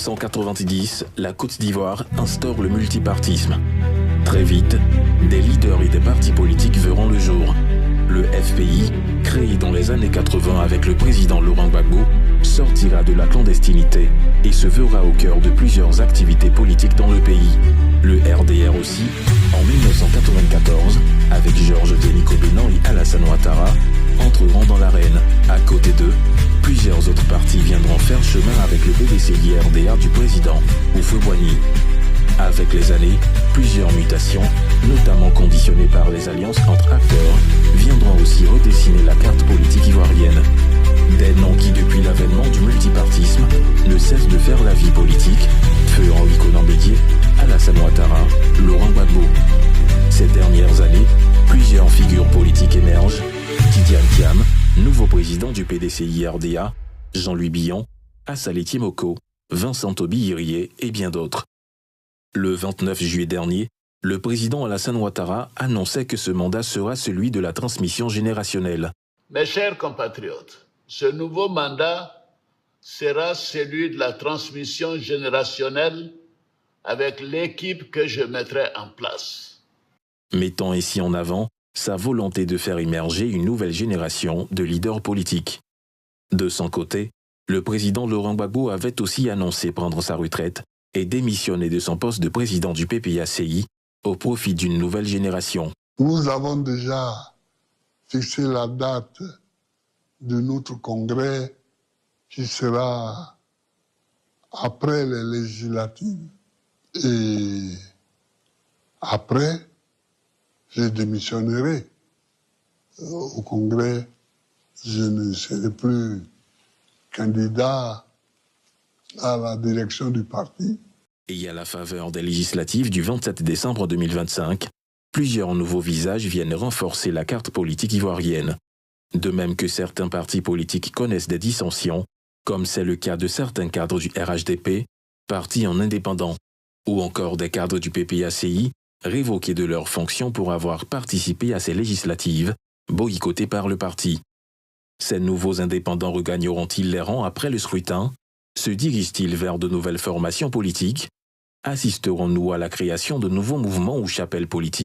1990, la Côte d'Ivoire instaure le multipartisme. Très vite, des leaders et des partis politiques verront le jour. Le FPI, créé dans les années 80 avec le président Laurent Gbagbo, sortira de la clandestinité et se verra au cœur de plusieurs activités politiques dans le pays. Le RDR aussi, en 1994, avec Georges Denis Kobenan et Alassane Ouattara, entreront dans l'arène. À côté d'eux, plusieurs autres partis viendront faire chemin avec le PDCI-RDA du président Houphouët-Boigny. Avec les années, plusieurs mutations, notamment conditionnées par les alliances entre acteurs, viendront aussi redessiner la carte politique ivoirienne. Des noms qui, depuis l'avènement du multipartisme, ne cessent de faire la vie politique, feu Henri Konan Bédié, Alassane Ouattara, Laurent Gbagbo. Ces dernières années, plusieurs figures politiques émergent. Tidiane Thiam, nouveau président du PDCI-RDA, Jean-Louis Billon, Assalé Timoko, Vincent Toby-Irié et bien d'autres. Le 29 juillet dernier, le président Alassane Ouattara annonçait que ce mandat sera celui de la transmission générationnelle. Mes chers compatriotes, ce nouveau mandat sera celui de la transmission générationnelle avec l'équipe que je mettrai en place. Mettant ainsi en avant sa volonté de faire émerger une nouvelle génération de leaders politiques. De son côté, le président Laurent Gbagbo avait aussi annoncé prendre sa retraite et démissionner de son poste de président du PPACI au profit d'une nouvelle génération. Nous avons déjà fixé la date de notre congrès qui sera après les législatives. Et après, je démissionnerai au congrès. Je ne serai plus candidat à la direction du parti. Et à la faveur des législatives du 27 décembre 2025, plusieurs nouveaux visages viennent renforcer la carte politique ivoirienne. De même que certains partis politiques connaissent des dissensions, comme c'est le cas de certains cadres du RHDP, parti en indépendant, ou encore des cadres du PPACI, révoqués de leurs fonctions pour avoir participé à ces législatives, boycottées par le parti. Ces nouveaux indépendants regagneront-ils les rangs après le scrutin? Se dirigent-ils vers de nouvelles formations politiques? Assisterons-nous à la création de nouveaux mouvements ou chapelles politiques?